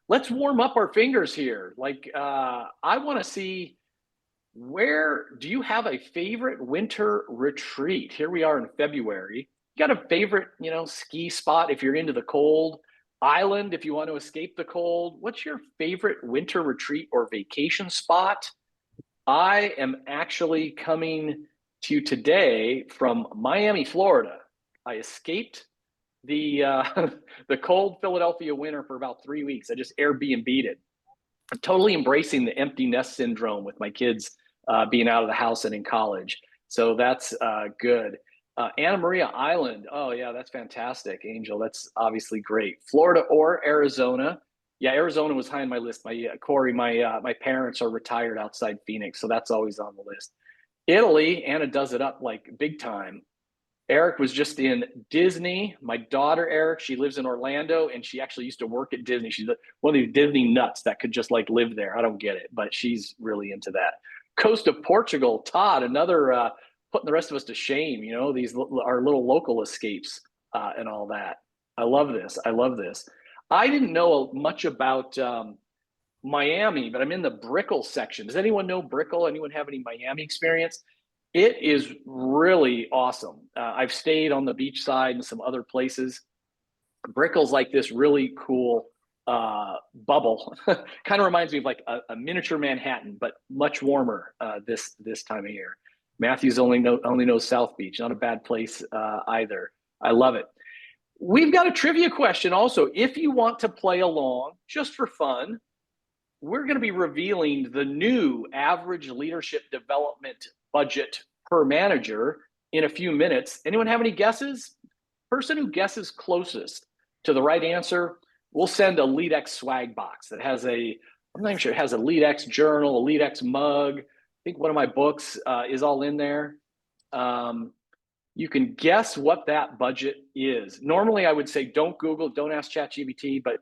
let's warm up our fingers here. Like, I want to see, where do you have a favorite winter retreat? Here we are in February. You got a favorite, ski spot if you're into the cold, island if you want to escape the cold? What's your favorite winter retreat or vacation spot? I am actually coming to you today from Miami, Florida. I escaped the the cold Philadelphia winter for about 3 weeks. I just Airbnb'd it. I'm totally embracing the empty nest syndrome with my kids being out of the house and in college. So that's good. Anna Maria Island. Oh yeah, that's fantastic, Angel. That's obviously great. Florida or Arizona. Yeah, Arizona was high on my list. My Corey, my parents are retired outside Phoenix, so that's always on the list. Italy, Anna does it up like big time. Eric was just in Disney. My daughter, Eric, she lives in Orlando and she actually used to work at Disney. She's one of these Disney nuts that could just like live there. I don't get it, but she's really into that. Coast of Portugal, Todd, another putting the rest of us to shame, these our little local escapes and all that. I love this. I love this. I didn't know much about Miami, but I'm in the Brickell section. Does anyone know Brickell? Anyone have any Miami experience? It is really awesome. I've stayed on the beach side and some other places. Brickell's like this really cool bubble. Kind of reminds me of like a miniature Manhattan, but much warmer this time of year. Matthews only knows South Beach. Not a bad place either. I love it. We've got a trivia question also. If you want to play along, just for fun, we're going to be revealing the new average leadership development budget per manager in a few minutes. Anyone have any guesses? Person who guesses closest to the right answer, we'll send a LEADx swag box that has I'm not even sure, it has a LEADx journal, a LEADx mug. I think one of my books is all in there. You can guess what that budget is. Normally, I would say don't Google, don't ask ChatGPT, but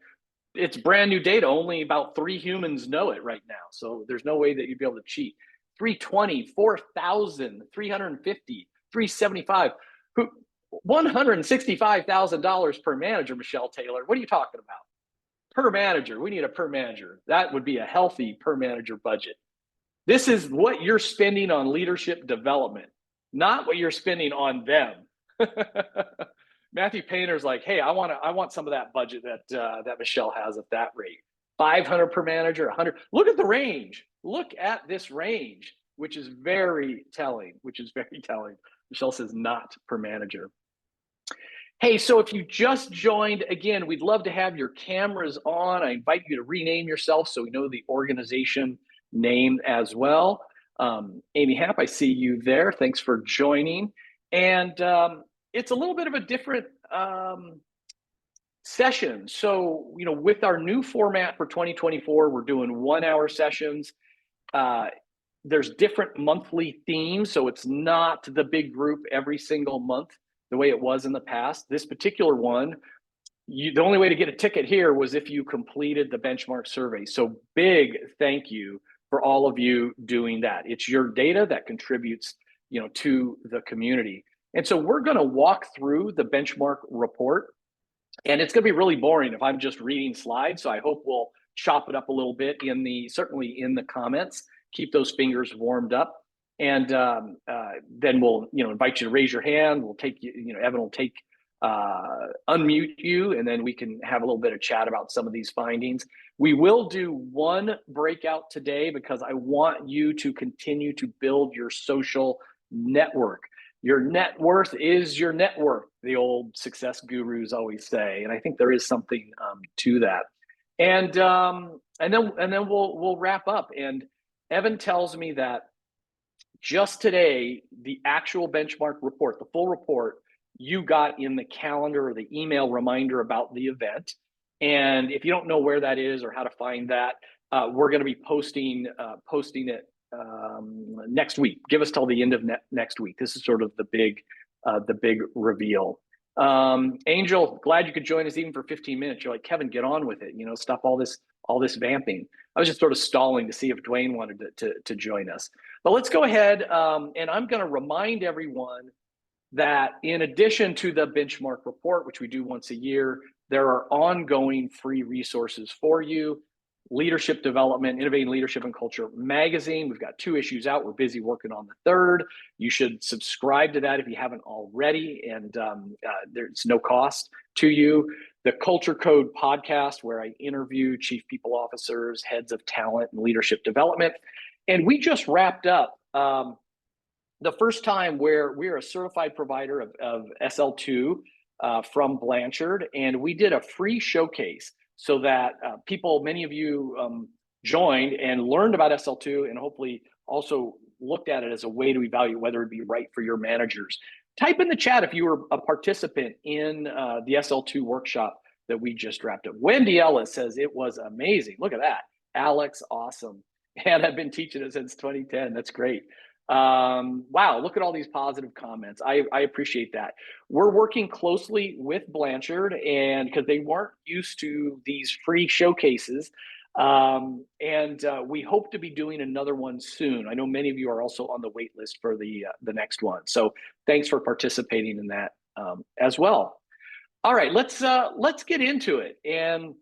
it's brand new data. Only about 3 humans know it right now. So there's no way that you'd be able to cheat. 320, 4,000, 350, 375, $165,000 per manager, Michelle Taylor. What are you talking about? Per manager. We need a per manager. That would be a healthy per manager budget. This is what you're spending on leadership development, not what you're spending on them. Matthew Painter's like, hey, I want some of that budget that Michelle has at that rate. 500 per manager, 100. Look at the range. Look at this range, which is very telling. Michelle says not per manager. Hey, so if you just joined, again, we'd love to have your cameras on. I invite you to rename yourself so we know the organization name as well. Amy Happ, I see you there. Thanks for joining. And it's a little bit of a different session. So, with our new format for 2024, we're doing 1-hour sessions. There's different monthly themes, so it's not the big group every single month the way it was in the past. This particular one, the only way to get a ticket here was if you completed the benchmark survey. So big thank you for all of you doing that. It's your data that contributes, to the community. And so we're going to walk through the benchmark report, and it's going to be really boring if I'm just reading slides. So I hope we'll chop it up a little bit certainly in the comments. Keep those fingers warmed up, and then we'll invite you to raise your hand. We'll take you. Evan will unmute you, and then we can have a little bit of chat about some of these findings. We will do one breakout today because I want you to continue to build your social network. Your net worth is your net worth, the old success gurus always say, and I think there is something to that. And then we'll wrap up. And Evan tells me that just today, the actual benchmark report, the full report, you got in the calendar or the email reminder about the event. And if you don't know where that is or how to find that, we're going to be posting it next week. Give us till the end of next week. This is sort of the big reveal. Angel, glad you could join us even for 15 minutes. You're like, Kevin, get on with it. Stop all this vamping. I was just sort of stalling to see if Dwayne wanted to join us. But let's go ahead, and I'm going to remind everyone that in addition to the benchmark report, which we do once a year, There are ongoing free resources for you. Leadership Development, Innovating Leadership and Culture magazine. We've got 2 issues out. We're busy working on the 3rd. You should subscribe to that if you haven't already, and there's no cost to you. The Culture Code podcast, where I interview chief people officers, heads of talent and leadership development. And we just wrapped up the first time where we're a certified provider of SL2 from Blanchard, and we did a free showcase so that many of you joined and learned about SL2, and hopefully also looked at it as a way to evaluate whether it'd be right for your managers. Type in the chat if you were a participant in the SL2 workshop that we just wrapped up. Wendy Ellis says it was amazing. Look at that. Alex, awesome. And I've been teaching it since 2010. That's great. Wow, look at all these positive comments. I appreciate that. We're working closely with Blanchard, and because they weren't used to these free showcases, we hope to be doing another one soon. I know many of you are also on the wait list for the next one. So thanks for participating in that as well. All right, let's get into it. And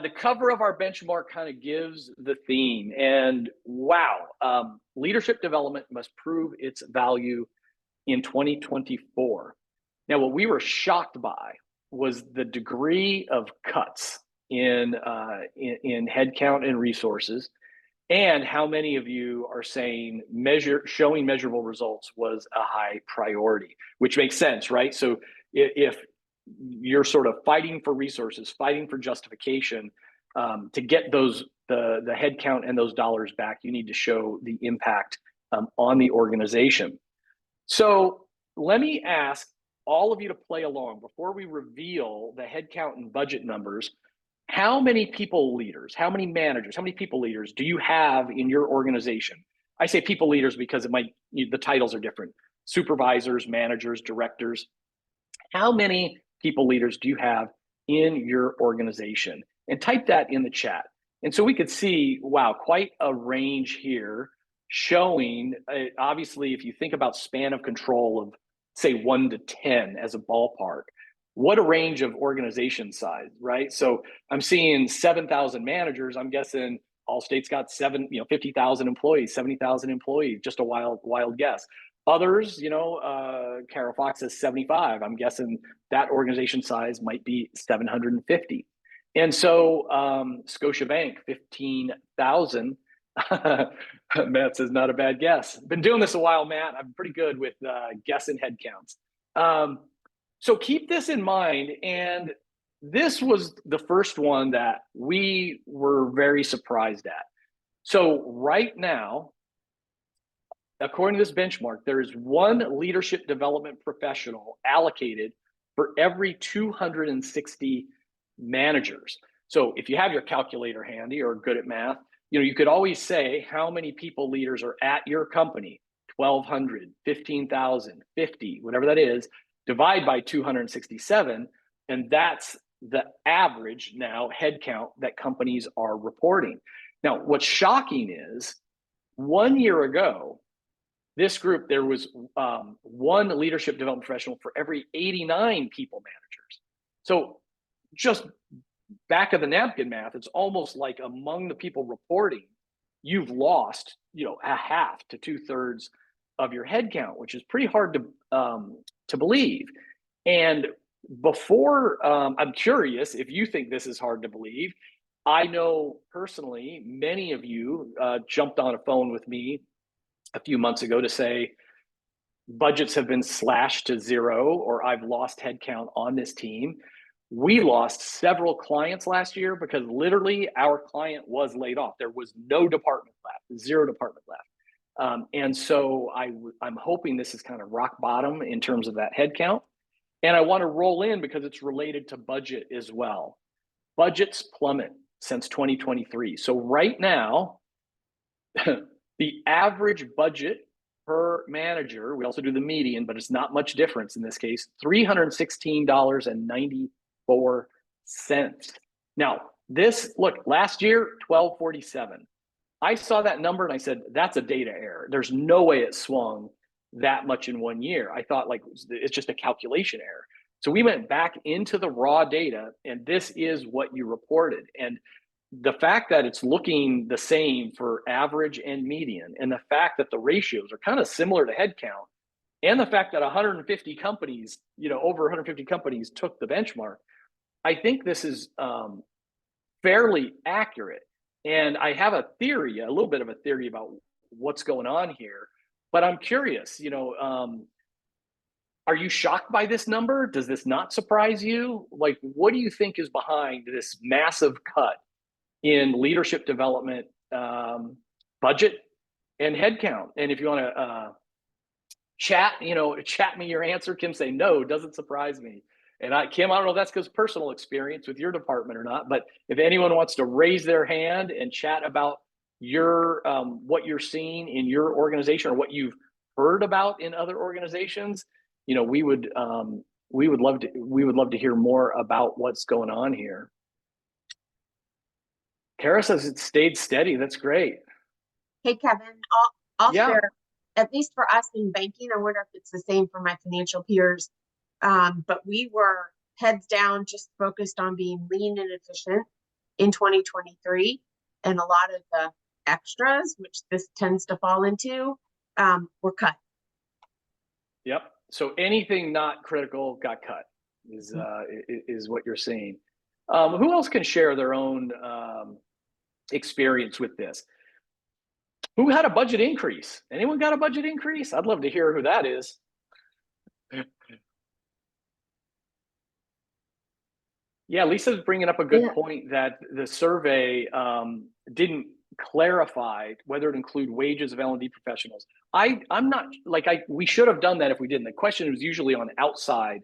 the cover of our benchmark kind of gives the theme, and wow, leadership development must prove its value in 2024. Now, what we were shocked by was the degree of cuts in headcount and resources, and how many of you are saying showing measurable results was a high priority, which makes sense, right? So if you're sort of fighting for resources, fighting for justification to get the headcount and those dollars back, you need to show the impact on the organization. So let me ask all of you to play along before we reveal the headcount and budget numbers. How many people leaders, how many managers, how many people leaders do you have in your organization? I say people leaders because the titles are different. Supervisors, managers, directors. How many people leaders do you have in your organization? And type that in the chat. And so we could see, wow, quite a range here showing, obviously, if you think about span of control of, say, 1 to 10 as a ballpark, what a range of organization size, right? So I'm seeing 7,000 managers. I'm guessing Allstate's got 50,000 employees, 70,000 employees, just a wild guess. Others, Carol Fox says 75. I'm guessing that organization size might be 750. And so Scotiabank, 15,000. Matt says not a bad guess. Been doing this a while, Matt. I'm pretty good with guessing headcounts. So keep this in mind. And this was the first one that we were very surprised at. So right now, according to this benchmark, there is 1 leadership development professional allocated for every 260 managers. So if you have your calculator handy or good at math, you could always say how many people leaders are at your company, 1,200, 15,000, 50, whatever that is, divide by 267, and that's the average now headcount that companies are reporting. Now, what's shocking is 1 year ago, this group, there was 1 leadership development professional for every 89 people managers. So just back of the napkin math, it's almost like among the people reporting, you've lost, a half to 2/3 of your headcount, which is pretty hard to believe. And before, I'm curious if you think this is hard to believe. I know personally, many of you jumped on a phone with me a few months ago to say budgets have been slashed to 0, or I've lost headcount on this team. We lost several clients last year because literally our client was laid off. There was no department left, 0 department left. And so I'm hoping this is kind of rock bottom in terms of that headcount. And I want to roll in because it's related to budget as well. Budgets plummet since 2023. So right now, the average budget per manager, we also do the median, but it's not much difference in this case, $316.94. Now, look, last year, $1,247. I saw that number and I said, that's a data error. There's no way it swung that much in 1 year. I thought it's just a calculation error. So we went back into the raw data, and this is what you reported. And the fact that it's looking the same for average and median, and the fact that the ratios are kind of similar to headcount, and the fact that 150 companies, over 150 companies took the benchmark, I think this is fairly accurate. And I have a theory, a little bit of a theory about what's going on here, but I'm curious, are you shocked by this number? Does this not surprise you? Like, what do you think is behind this massive cut in leadership development budget and headcount? And if you want to chat me your answer, Kim, say no, doesn't surprise me. And Kim, I don't know if that's because personal experience with your department or not, but if anyone wants to raise their hand and chat about your what you're seeing in your organization or what you've heard about in other organizations, we would love to hear more about what's going on here. Kara says it stayed steady. That's great. Hey, Kevin, I'll share, at least for us in banking, I wonder if it's the same for my financial peers, but we were heads down, just focused on being lean and efficient in 2023. And a lot of the extras, which this tends to fall into, were cut. Yep. So anything not critical got cut is what you're seeing. Who else can share their own experience with this? Who had a budget increase? Anyone got a budget increase? I'd love to hear who that is. Yeah, Lisa's bringing up a good point that the survey didn't clarify whether it include wages of L&D professionals. I'm not we should have done that if we didn't. The question was usually on outside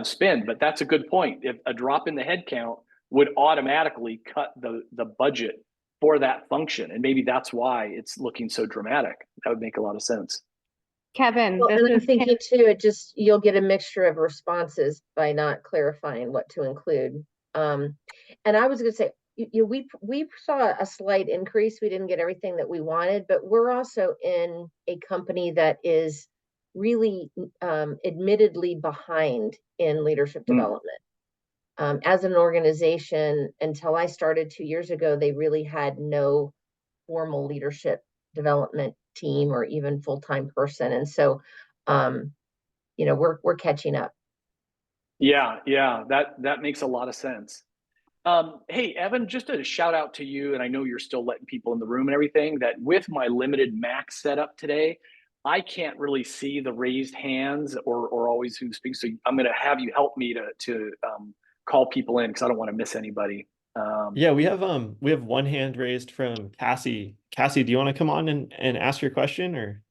spend, but that's a good point. If a drop in the headcount would automatically cut the budget for that function, and maybe that's why it's looking so dramatic. That would make a lot of sense. Kevin, well, and I'm thinking too, you'll get a mixture of responses by not clarifying what to include. And I was going to say, we saw a slight increase. We didn't get everything that we wanted, but we're also in a company that is really admittedly behind in leadership development. As an organization, until I started 2 years ago, they really had no formal leadership development team or even full-time person. And so, we're catching up. Yeah, that makes a lot of sense. Hey, Evan, just a shout out to you, and I know you're still letting people in the room and everything, that with my limited Mac setup today, I can't really see the raised hands or always who speaks. So I'm going to have you help me to call people in because I don't want to miss anybody. Yeah, we have one hand raised from Cassie. Cassie, do you want to come on and ask your question or?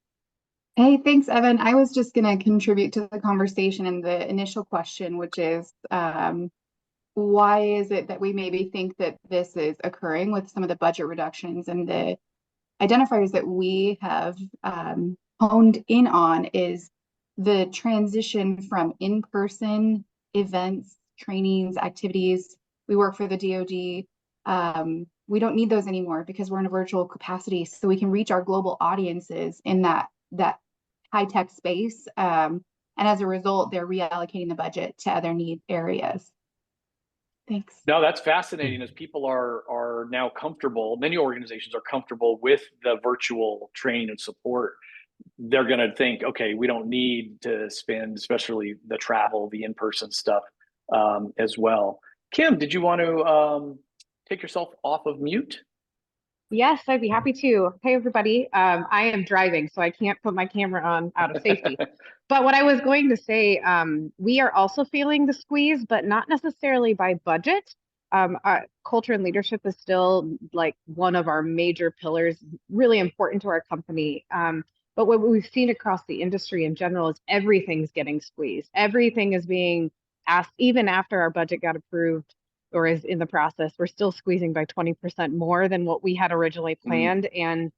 Hey, thanks, Evan. I was just going to contribute to the conversation and the initial question, which is why is it that we maybe think that this is occurring with some of the budget reductions, and the identifiers that we have honed in on is the transition from in-person events, trainings, activities. We work for the DoD. We don't need those anymore because we're in a virtual capacity, so we can reach our global audiences in that high-tech space. And as a result, they're reallocating the budget to other need areas. Thanks. No, that's fascinating. As people are now comfortable, many organizations are comfortable with the virtual train and support. They're going to think, okay, we don't need to spend, especially the travel, the in-person stuff as well. Kim, did you want to take yourself off of mute? Yes, I'd be happy to. Hey, everybody. I am driving, so I can't put my camera on out of safety. But what I was going to say, we are also feeling the squeeze, but not necessarily by budget. Culture and leadership is still like one of our major pillars, really important to our company. But what we've seen across the industry in general is everything's getting squeezed. Everything is being asked, even after our budget got approved or is in the process, we're still squeezing by 20% more than what we had originally planned. And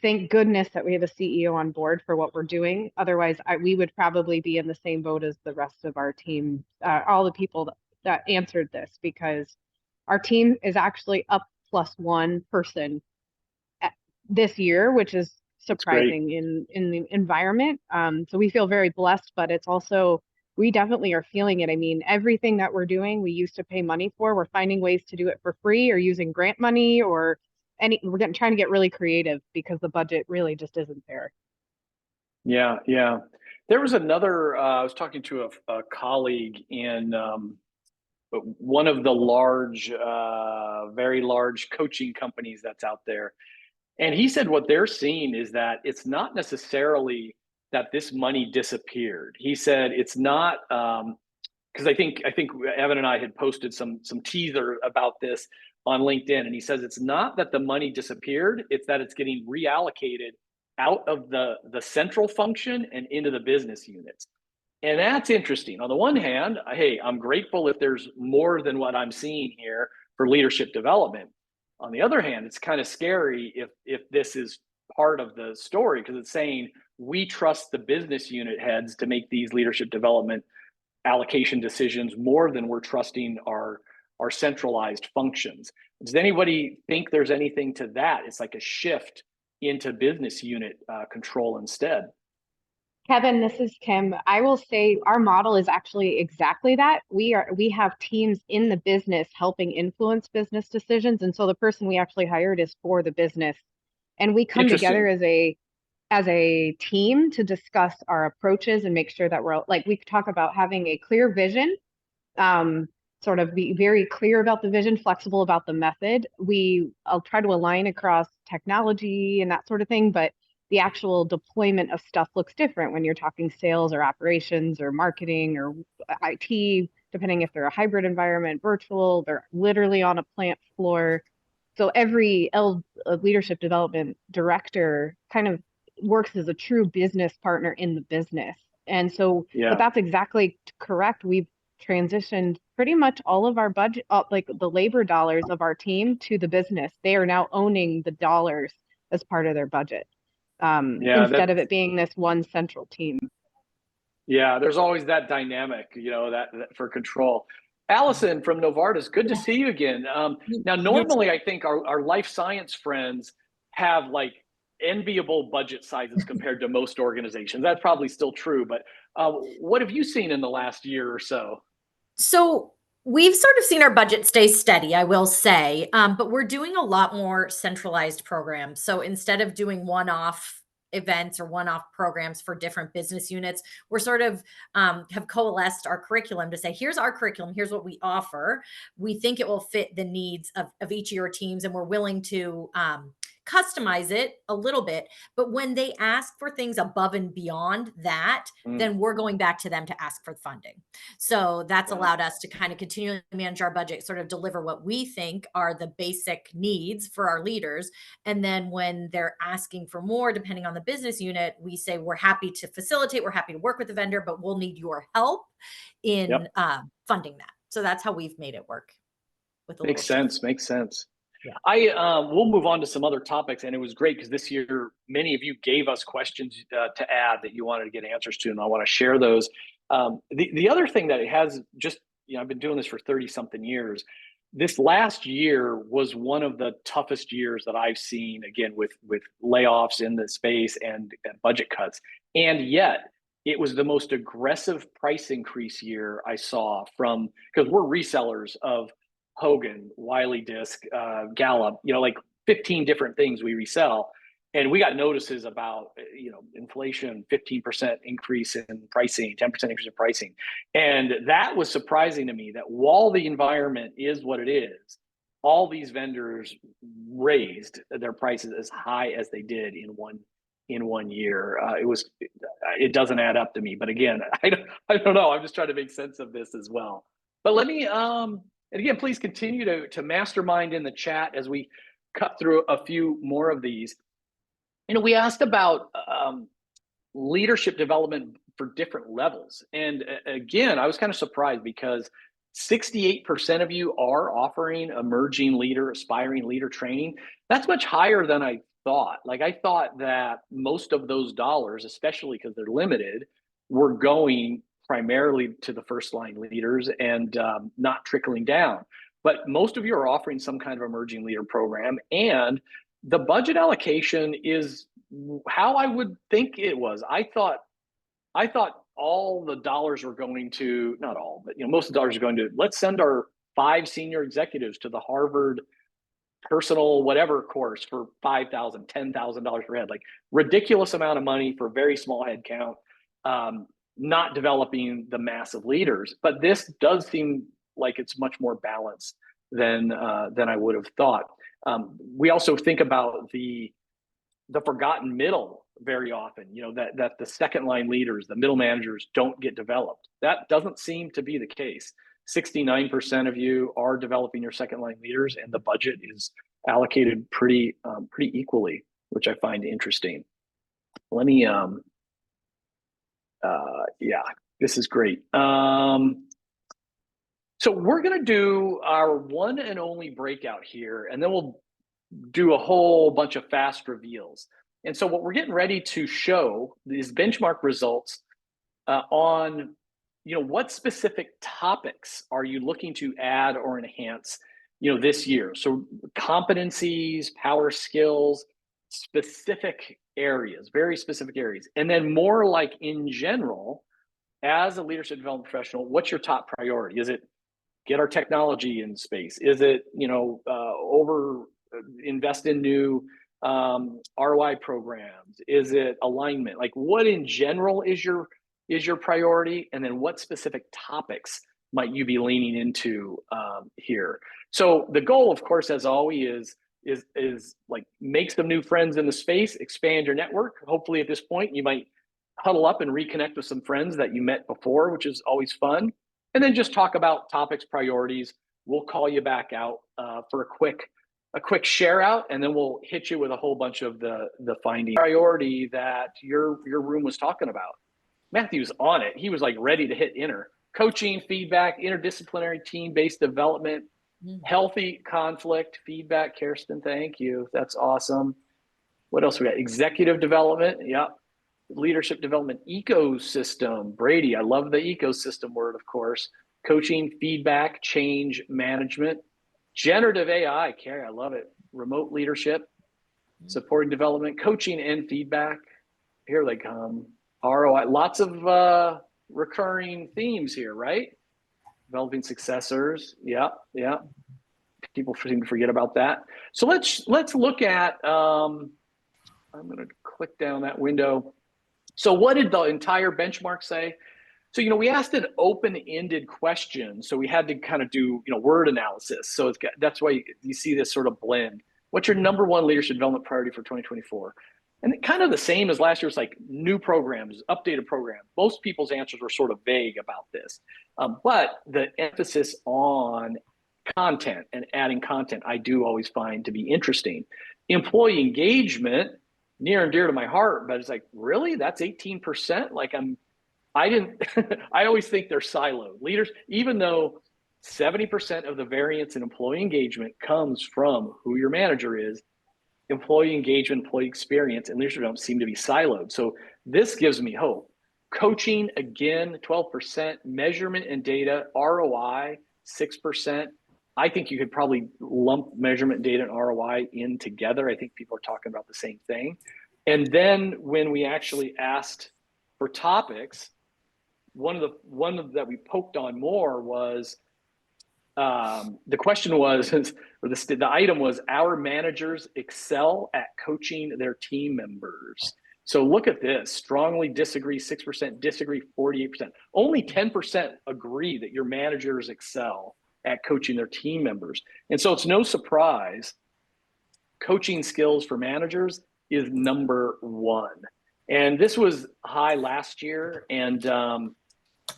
thank goodness that we have a CEO on board for what we're doing. Otherwise, we would probably be in the same boat as the rest of our team, all the people that answered this, because our team is actually up +1 person this year, which is surprising in the environment. So we feel very blessed, but it's also, we definitely are feeling it. I mean, everything that we're doing, we used to pay money for. We're finding ways to do it for free or using grant money or trying to get really creative because the budget really just isn't there. Yeah, yeah. There was another, I was talking to a colleague in one of the large, very large coaching companies that's out there. And he said what they're seeing is that it's not necessarily that this money disappeared. He said it's not, because I think Evan and I had posted some teaser about this on LinkedIn, and he says it's not that the money disappeared, it's that it's getting reallocated out of the central function and into the business units. And that's interesting. On the one hand, hey, I'm grateful if there's more than what I'm seeing here for leadership development. On the other hand, it's kind of scary if this is part of the story, because it's saying we trust the business unit heads to make these leadership development allocation decisions more than we're trusting our centralized functions. Does anybody think there's anything to that? It's like a shift into business unit control instead. Kevin, this is Kim. I will say our model is actually exactly that. We have teams in the business helping influence business decisions. And so the person we actually hired is for the business. And we come together as a team to discuss our approaches and make sure that we're like, we talk about having a clear vision, sort of be very clear about the vision, flexible about the method. I'll try to align across technology and that sort of thing, but the actual deployment of stuff looks different when you're talking sales or operations or marketing or IT, depending if they're a hybrid environment, virtual, they're literally on a plant floor. So every leadership development director kind of works as a true business partner in the business. And so, but that's exactly correct. We've transitioned pretty much all of our budget, like the labor dollars of our team to the business. They are now owning the dollars as part of their budget. Instead of it being this one central team. Yeah, there's always that dynamic, that for control. Allison from Novartis, good to see you again. Now, normally I think our life science friends have like enviable budget sizes compared to most organizations. That's probably still true, but what have you seen in the last year or so? So we've sort of seen our budget stay steady, I will say, but we're doing a lot more centralized programs. So instead of doing one-off events or one-off programs for different business units, we're sort of have coalesced our curriculum to say, here's our curriculum, here's what we offer. We think it will fit the needs of each of your teams, and we're willing to customize it a little bit. But when they ask for things above and beyond that, then we're going back to them to ask for funding. So that's allowed us to kind of continually manage our budget, sort of deliver what we think are the basic needs for our leaders. And then when they're asking for more, depending on the business unit, we say, we're happy to facilitate, we're happy to work with the vendor, but we'll need your help in funding that. So that's how we've made it work. With a Makes sense. Makes sense. Yeah. We'll move on to some other topics, and it was great because this year many of you gave us questions to add that you wanted to get answers to, and I want to share those. The other thing that it has just, I've been doing this for 30 something years. This last year was one of the toughest years that I've seen, again, with layoffs in the space and budget cuts, and yet it was the most aggressive price increase year I saw because we're resellers of Hogan, Wiley Disc, Gallup, like 15 different things we resell. And we got notices about, inflation, 15% increase in pricing, 10% increase in pricing. And that was surprising to me that while the environment is what it is, all these vendors raised their prices as high as they did in one year. It doesn't add up to me. But again, I don't know. I'm just trying to make sense of this as well. But let me, and again, please continue to mastermind in the chat as we cut through a few more of these. We asked about leadership development for different levels. And again, I was kind of surprised because 68% of you are offering emerging leader, aspiring leader training. That's much higher than I thought. Like I thought that most of those dollars, especially because they're limited, were going primarily to the first line leaders and not trickling down. But most of you are offering some kind of emerging leader program, and the budget allocation is how I would think it was. I thought all the dollars were going to, not all, but most of the dollars are going to, let's send our 5 senior executives to the Harvard personal whatever course for $5,000, $10,000 per head, like ridiculous amount of money for a very small head count, not developing the massive leaders. But this does seem like it's much more balanced than I would have thought. We also think about the forgotten middle very often, that the second line leaders, the middle managers don't get developed. That doesn't seem to be the case. 69% of you are developing your second line leaders, and the budget is allocated pretty equally, which I find interesting. Let me, yeah, this is great. So we're going to do our one and only breakout here, and then we'll do a whole bunch of fast reveals. And so what we're getting ready to show is benchmark results on, what specific topics are you looking to add or enhance, this year? So competencies, power skills, specific areas, very specific areas. And then more like in general, as a leadership development professional, what's your top priority? Is it get our technology in space? Is it, invest in new ROI programs? Is it alignment? Like, what in general is your priority? And then what specific topics might you be leaning into here? So the goal, of course, as always, is like make some new friends in the space, expand your network. Hopefully at this point, you might huddle up and reconnect with some friends that you met before, which is always fun. And then just talk about topics, priorities. We'll call you back out for a quick share out, and then we'll hit you with a whole bunch of the finding priority that your room was talking about. Matthew's on it. He was like ready to hit enter. Coaching, feedback, interdisciplinary team-based development, healthy conflict, feedback. Kirsten, thank you. That's awesome. What else we got? Executive development. Yep. Leadership development ecosystem. Brady, I love the ecosystem word, of course. Coaching, feedback, change management. Generative AI, Carrie, I love it. Remote leadership, supporting development, coaching and feedback. Here they come. ROI, lots of recurring themes here, right? Developing successors. Yeah. People seem to forget about that. So let's look at, I'm going to click down that window. So what did the entire benchmark say? So, we asked an open-ended question. So we had to kind of do, word analysis. So that's why you see this sort of blend. What's your number one leadership development priority for 2024? And kind of the same as last year. It's like new programs, updated programs. Most people's answers were sort of vague about this. But the emphasis on content and adding content, I do always find to be interesting. Employee engagement, near and dear to my heart, but it's like, really? That's 18%? Like I always think they're siloed. Leaders, even though 70% of the variance in employee engagement comes from who your manager is, employee engagement, employee experience, and leadership don't seem to be siloed. So this gives me hope. Coaching, again, 12%, measurement and data, ROI, 6%. I think you could probably lump measurement, data, and ROI in together. I think people are talking about the same thing. And then when we actually asked for topics, one of that we poked on more was the question was, or the item was, our managers excel at coaching their team members. So look at this: strongly disagree 6%, disagree 48%. Only 10% agree that your managers excel at coaching their team members. And so it's no surprise coaching skills for managers is number one. And this was high last year, and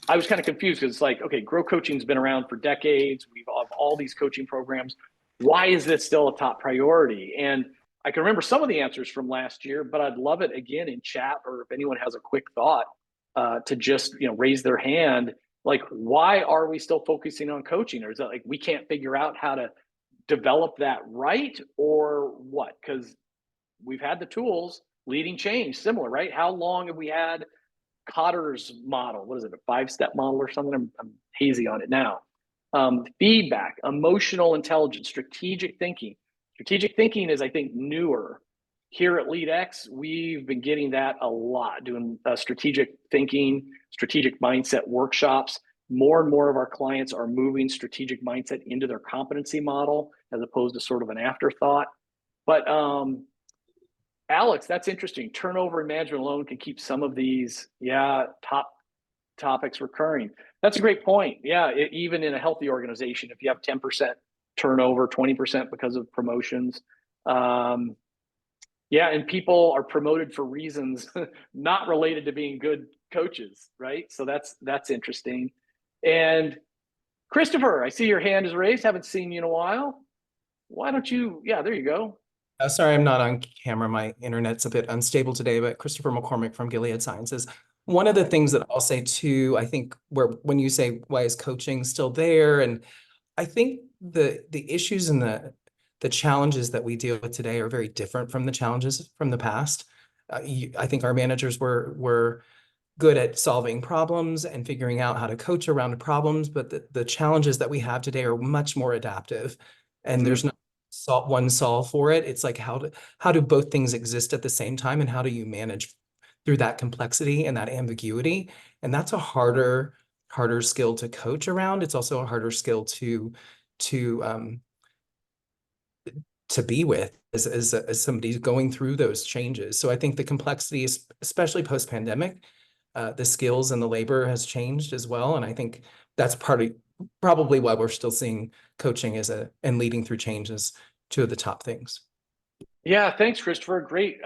I was kind of confused because it's like, okay, Grow Coaching's been around for decades. We've all these coaching programs. Why is this still a top priority? And I can remember some of the answers from last year, but I'd love it again in chat, or if anyone has a quick thought to just raise their hand. Like, why are we still focusing on coaching? Or is that like we can't figure out how to develop that right, or what? Because we've had the tools. Leading change, similar, right? How long have we had Cotter's model? What is it, a 5-step model or something? I'm hazy on it now. Feedback, emotional intelligence, strategic thinking. Strategic thinking is, I think, newer. here at LEADx, we've been getting that a lot, doing strategic thinking, strategic mindset workshops. More and more of our clients are moving strategic mindset into their competency model as opposed to sort of an afterthought. But Alex, that's interesting. Turnover and management alone can keep some of these, top topics recurring. That's a great point. Yeah, even in a healthy organization, if you have 10% turnover, 20% because of promotions, and people are promoted for reasons not related to being good coaches, right? So that's interesting. And Christopher, I see your hand is raised. Haven't seen you in a while. Why don't you? Yeah, there you go. Sorry, I'm not on camera. My internet's a bit unstable today, but Christopher McCormick from Gilead Sciences. One of the things that I'll say too, I think when you say, why is coaching still there? And I think the issues and the challenges that we deal with today are very different from the challenges from the past. I think our managers were good at solving problems and figuring out how to coach around problems, but the challenges that we have today are much more adaptive, and there's no one solve for it. It's like how do both things exist at the same time, and how do you manage through that complexity and that ambiguity? And that's a harder skill to coach around. It's also a harder skill to be with as somebody who's going through those changes. So I think the complexity is, especially post-pandemic, the skills and the labor has changed as well. And I think that's probably why we're still seeing coaching and leading through changes two of the top things. Yeah, thanks, Christopher. Great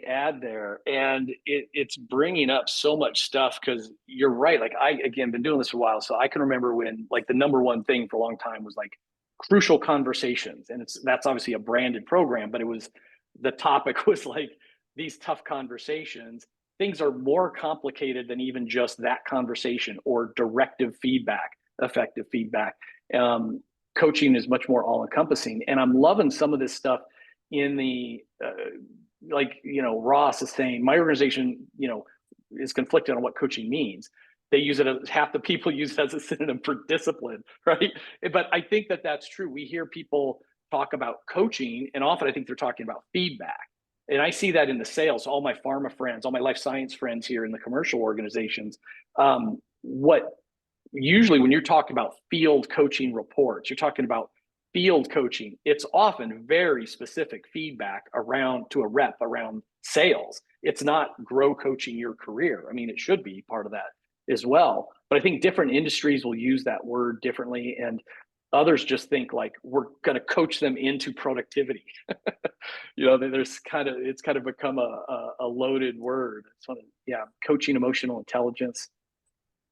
ad there. And it's bringing up so much stuff because you're right. Like again, been doing this for a while. So I can remember when like the number one thing for a long time was like crucial conversations. And that's obviously a branded program, but the topic was like these tough conversations. Things are more complicated than even just that conversation or directive feedback, effective feedback. Coaching is much more all encompassing. And I'm loving some of this stuff in the, Ross is saying, my organization, is conflicted on what coaching means. They use it as half the people use it as a synonym for discipline, right? But I think that's true. We hear people talk about coaching, and often I think they're talking about feedback. And I see that in the sales, all my pharma friends, all my life science friends here in the commercial organizations. Usually when you're talking about field coaching reports, you're talking about field coaching. It's often very specific feedback to a rep around sales. It's not grow coaching your career. I mean, it should be part of that as well. But I think different industries will use that word differently, and others just think like we're going to coach them into productivity. It's kind of become a loaded word. Coaching emotional intelligence.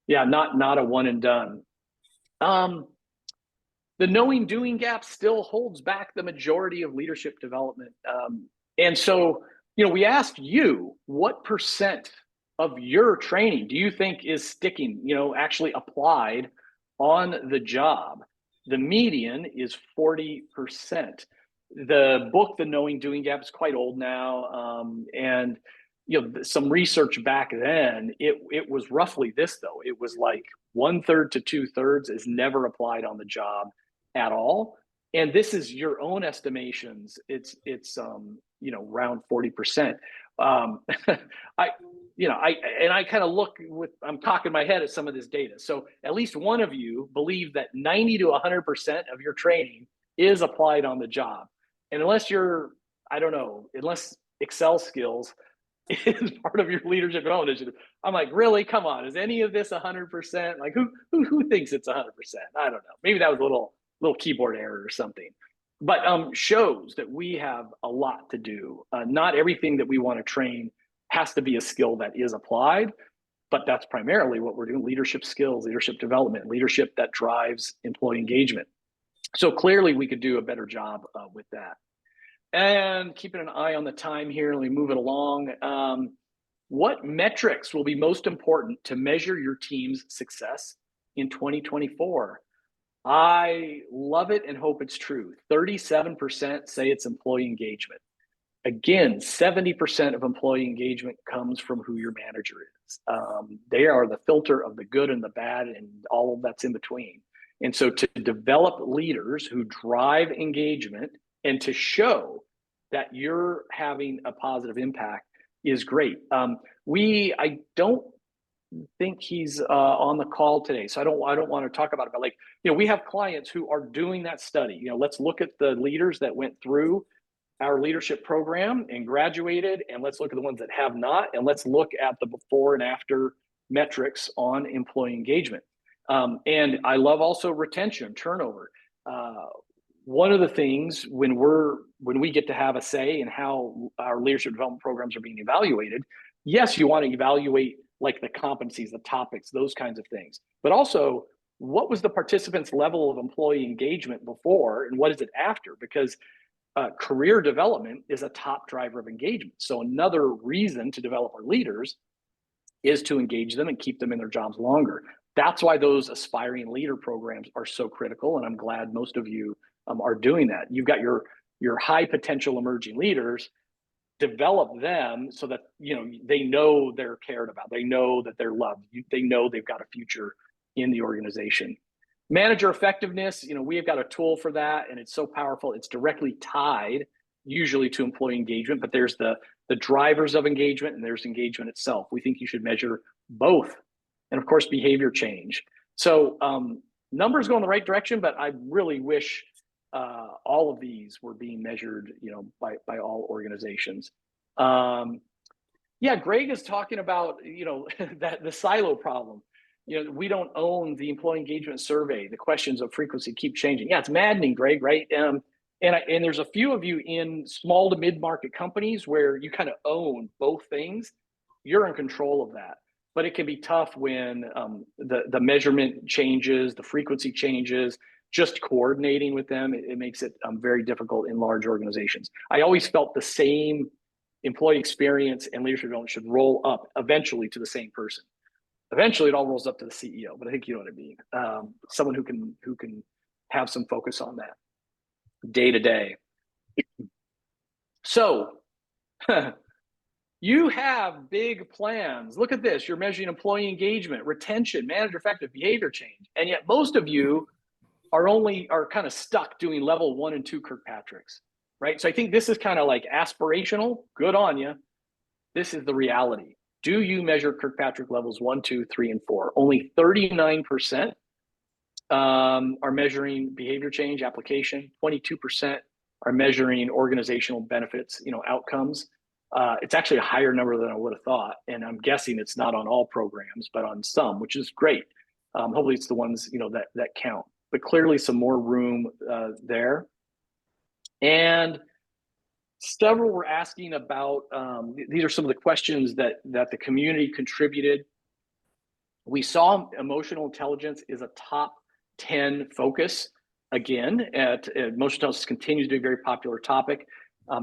Not a one and done. The knowing doing gap still holds back the majority of leadership development. And so, we asked you, what percent of your training do you think is sticking, actually applied on the job? The median is 40%. The book, The Knowing Doing Gap, is quite old now. And some research back then, it was roughly this though. It was like 1/3 to 2/3 is never applied on the job at all. And this is your own estimations. It's around 40%. I kind of I'm talking my head at some of this data. So at least one of you believe that 90 to 100% of your training is applied on the job. And unless unless Excel skills is part of your leadership development initiative, I'm like, really? Come on. Is any of this 100%? Like who thinks it's 100%? I don't know. Maybe that was a little keyboard error or something. But shows that we have a lot to do. Not everything that we want to train has to be a skill that is applied, but that's primarily what we're doing: leadership skills, leadership development, leadership that drives employee engagement. So clearly we could do a better job with that. And keeping an eye on the time here, let me move it along. What metrics will be most important to measure your team's success in 2024? I love it and hope it's true. 37% say it's employee engagement. Again, 70% of employee engagement comes from who your manager is. They are the filter of the good and the bad and all of that's in between. And so to develop leaders who drive engagement and to show that you're having a positive impact is great. I don't think he's on the call today, so I don't want to talk about it. But like, we have clients who are doing that study. Let's look at the leaders that went through our leadership program and graduated, and let's look at the ones that have not, and let's look at the before and after metrics on employee engagement. And I love also retention, turnover. One of the things when we get to have a say in how our leadership development programs are being evaluated, yes, you want to evaluate like the competencies, the topics, those kinds of things, but also what was the participants' level of employee engagement before and what is it after? Because career development is a top driver of engagement. So another reason to develop our leaders is to engage them and keep them in their jobs longer. That's why those aspiring leader programs are so critical. And I'm glad most of you are doing that. You've got your high potential emerging leaders, develop them so that they know they're cared about, they know that they're loved, they know they've got a future in the organization. Manager effectiveness, we've got a tool for that, and it's so powerful. It's directly tied usually to employee engagement, but there's the drivers of engagement and there's engagement itself. We think you should measure both. And of course, behavior change. So numbers go in the right direction, but I really wish all of these were being measured, by all organizations. Yeah, Greg is talking about, that the silo problem. We don't own the employee engagement survey. The questions of frequency keep changing. Yeah, it's maddening, Greg, right? And there's a few of you in small to mid-market companies where you kind of own both things. You're in control of that. But it can be tough when the measurement changes, the frequency changes, just coordinating with them. It makes it very difficult in large organizations. I always felt the same employee experience and leadership development should roll up eventually to the same person. Eventually, it all rolls up to the CEO, but I think you know what I mean. Someone who can have some focus on that day to day. So, you have big plans. Look at this. You're measuring employee engagement, retention, manager effective, behavior change, and yet most of you are kind of stuck doing level 1 and 2 Kirkpatrick's, right? So I think this is kind of like aspirational. Good on you. This is the reality. Do you measure Kirkpatrick levels 1, 2, 3, and 4? Only 39% are measuring behavior change application. 22% are measuring organizational benefits, outcomes. It's actually a higher number than I would have thought. And I'm guessing it's not on all programs, but on some, which is great. Hopefully it's the ones, that count, but clearly some more room there. And several were asking about, these are some of the questions that the community contributed. We saw emotional intelligence is a top 10 focus. Again, emotional intelligence continues to be a very popular topic.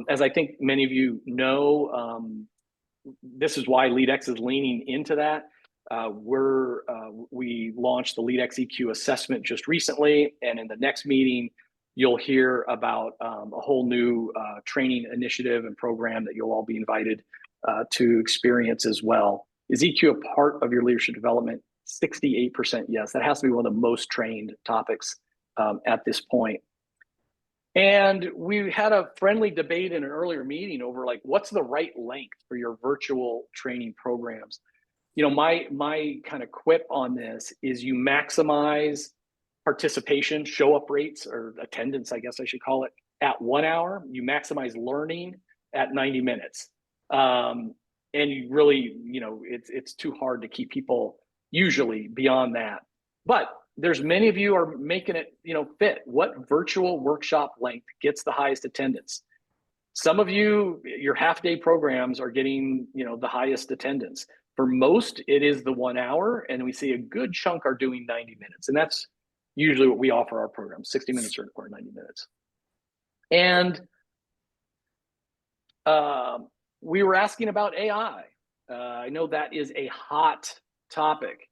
As I think many of you know, this is why LEADx is leaning into that. We launched the LEADx EQ assessment just recently, and in the next meeting, you'll hear about a whole new training initiative and program that you'll all be invited to experience as well. Is EQ a part of your leadership development? 68% yes. That has to be one of the most trained topics at this point. And we had a friendly debate in an earlier meeting over what's the right length for your virtual training programs. My kind of quip on this is you maximize participation, show up rates, or attendance, I guess I should call it, at 1 hour. You maximize learning at 90 minutes. And you really, it's too hard to keep people usually beyond that. But there's many of you are making it, fit. What virtual workshop length gets the highest attendance? Some of you, your half-day programs are getting, the highest attendance. For most, it is the 1 hour, and we see a good chunk are doing 90 minutes. And that's usually what we offer our programs, 60 minutes or 90 minutes. And we were asking about AI. I know that is a hot topic.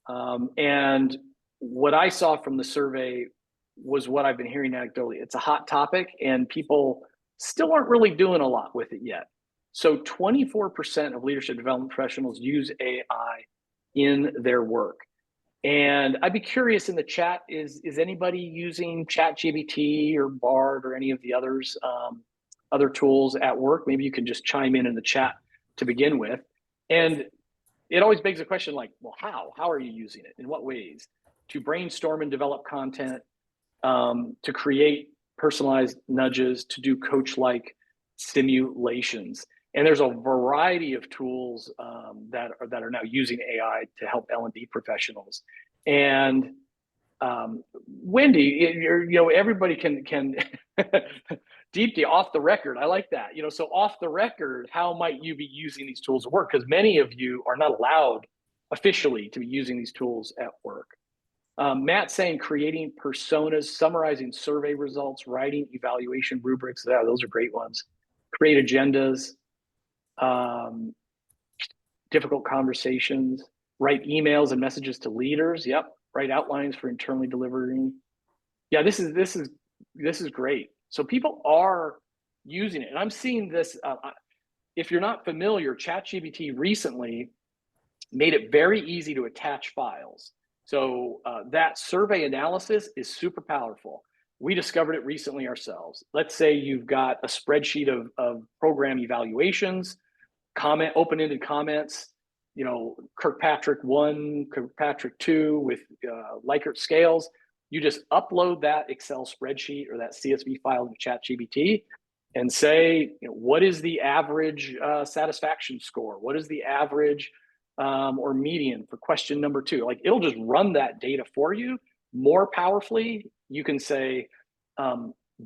And what I saw from the survey was what I've been hearing anecdotally. It's a hot topic, and people still aren't really doing a lot with it yet. So 24% of leadership development professionals use AI in their work. And I'd be curious in the chat, is anybody using ChatGPT or Bard or any of the others? other tools at work, maybe you can just chime in the chat to begin with. And it always begs the question, like, well, how are you using it? In what ways? To brainstorm and develop content, to create personalized nudges, to do coach-like simulations. And there's a variety of tools that are now using AI to help L&D professionals. And Wendy, everybody can deep off the record. I like that. So off the record, how might you be using these tools at work? Because many of you are not allowed officially to be using these tools at work. Matt saying creating personas, summarizing survey results, writing evaluation rubrics. Yeah, those are great ones. Create agendas, difficult conversations, write emails and messages to leaders. Yep. Write outlines for internally delivering. Yeah, this is great. So people are using it, and I'm seeing this. If you're not familiar, ChatGPT recently made it very easy to attach files. So that survey analysis is super powerful. We discovered it recently ourselves. Let's say you've got a spreadsheet of program evaluations, open-ended comments, Kirkpatrick 1, Kirkpatrick 2 with Likert scales. You just upload that Excel spreadsheet or that CSV file to ChatGPT and say, what is the average satisfaction score? What is the average or median for question number 2? Like, it'll just run that data for you. More powerfully, you can say,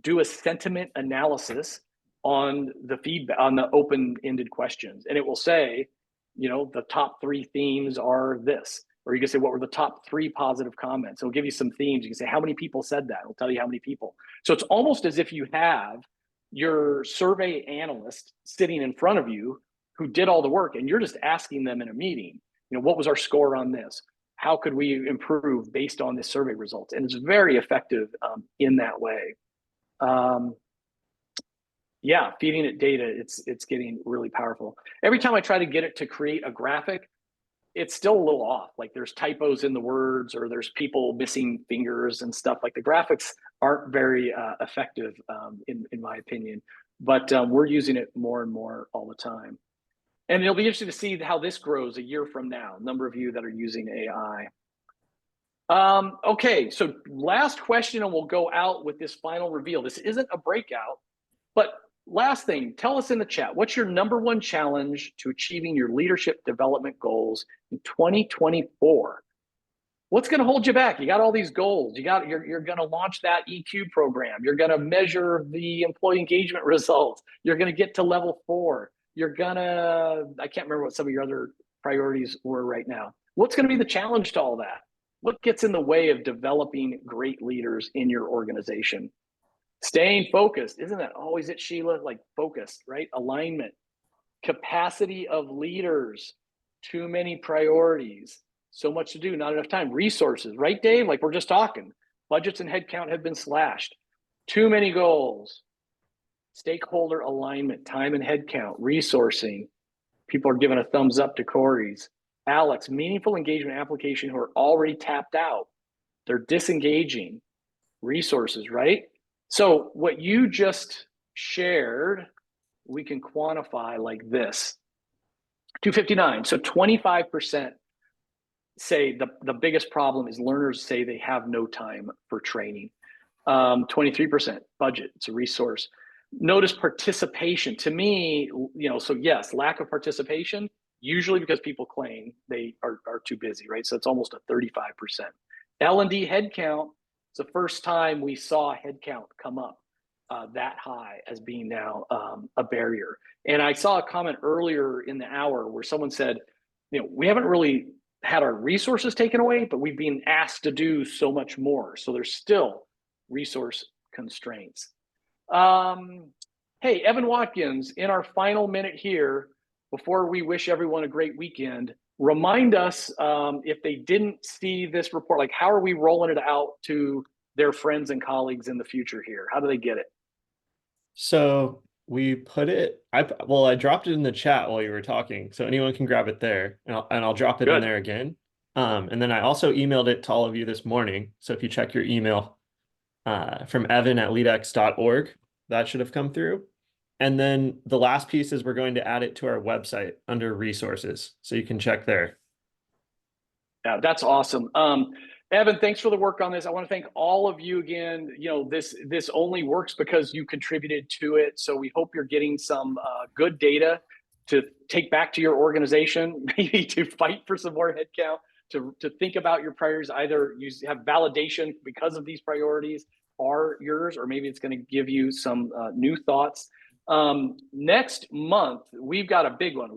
do a sentiment analysis on the feedback, on the open-ended questions. And it will say, the top 3 themes are this. Or you can say, what were the top 3 positive comments? It'll give you some themes. You can say, how many people said that? It'll tell you how many people. So it's almost as if you have your survey analyst sitting in front of you who did all the work, and you're just asking them in a meeting, what was our score on this? How could we improve based on this survey results? And it's very effective in that way. Yeah, feeding it data, it's getting really powerful. Every time I try to get it to create a graphic, it's still a little off. Like, there's typos in the words, or there's people missing fingers and stuff. Like, the graphics aren't very effective in my opinion, but we're using it more and more all the time. And it'll be interesting to see how this grows a year from now, number of you that are using AI. Okay, so last question, and we'll go out with this final reveal. This isn't a breakout, but last thing, tell us in the chat, what's your #1 challenge to achieving your leadership development goals in 2024? What's going to hold you back? You got all these goals. You're going to launch that EQ program. You're going to measure the employee engagement results. You're going to get to level 4. You're going to, I can't remember what some of your other priorities were right now. What's going to be the challenge to all that? What gets in the way of developing great leaders in your organization? Staying focused. Isn't that always it, Sheila? Like, focused, right? Alignment. Capacity of leaders. Too many priorities. So much to do, not enough time. Resources, right, Dave? Like, we're just talking. Budgets and headcount have been slashed. Too many goals. Stakeholder alignment, time and headcount, resourcing. People are giving a thumbs up to Corey's. Alex, meaningful engagement application who are already tapped out. They're disengaging. Resources, right? So what you just shared, we can quantify like this. 259. So 25% say the biggest problem is learners say they have no time for training. 23% budget, it's a resource. Notice participation. To me, so yes, lack of participation, usually because people claim they are too busy, right? So it's almost a 35%. L&D headcount, it's the first time we saw headcount come up that high as being now a barrier. And I saw a comment earlier in the hour where someone said, we haven't really had our resources taken away, but we've been asked to do so much more. So there's still resource constraints. Hey, Evan Watkins, in our final minute here, before we wish everyone a great weekend, remind us if they didn't see this report, like, how are we rolling it out to their friends and colleagues in the future here? How do they get it? So we put it, I dropped it in the chat while you were talking, so anyone can grab it there, and I'll drop it in there again. And then I also emailed it to all of you this morning. So if you check your email from Evan at leadx.org, that should have come through. And then the last piece is we're going to add it to our website under resources. So you can check there. Yeah, that's awesome. Evan, thanks for the work on this. I want to thank all of you again. You know, this only works because you contributed to it. So we hope you're getting some good data to take back to your organization, maybe to fight for some more headcount, to think about your priorities. Either you have validation because of these priorities are yours, or maybe it's going to give you some new thoughts. Next month, we've got a big one.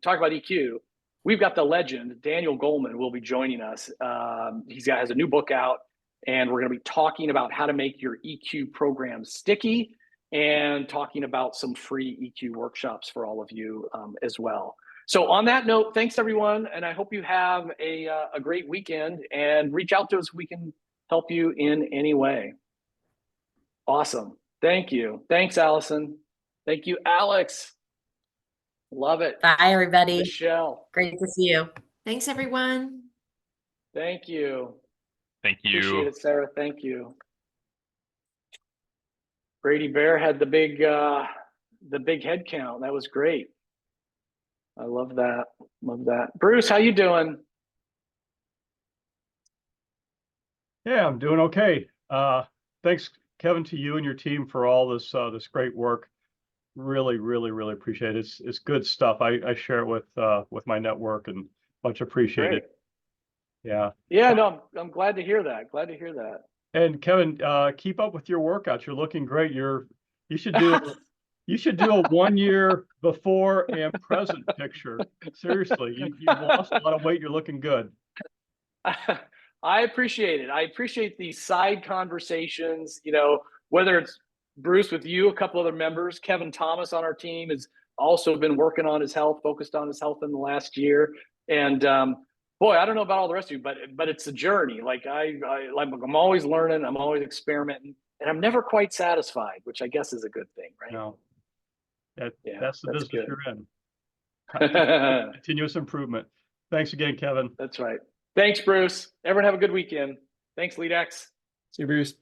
Talk about EQ. We've got the legend, Daniel Goleman, will be joining us. Has a new book out, and we're going to be talking about how to make your EQ program sticky and talking about some free EQ workshops for all of you as well. So on that note, thanks everyone, and I hope you have a great weekend, and reach out to us if we can help you in any way. Awesome. Thank you. Thanks, Allison. Thank you, Alex. Love it. Bye, everybody. Michelle. Great to see you. Thanks, everyone. Thank you. Thank you. Appreciate it, Sarah. Thank you. Brady Bear had the big head count. That was great. I love that. Love that. Bruce, how you doing? Yeah, I'm doing okay. Thanks, Kevin, to you and your team for all this great work. Really, really, really appreciate it. It's good stuff. I share it with my network, and much appreciated. Great. Yeah. Yeah, no, I'm glad to hear that. Glad to hear that. And Kevin, keep up with your workouts. You're looking great. You should do a 1 year before and present picture. Seriously, you've lost a lot of weight. You're looking good. I appreciate it. I appreciate these side conversations, you know, whether it's Bruce with you, a couple other members. Kevin Thomas on our team has also been working on his health, focused on his health in the last year. And boy, I don't know about all the rest of you, but it's a journey. Like I'm always learning, I'm always experimenting, and I'm never quite satisfied, which I guess is a good thing, right? No, that's the that's business good. you're in. Continuous improvement. Thanks again, Kevin. That's right. Thanks, Bruce. Everyone have a good weekend. Thanks, LEADx. See you, Bruce.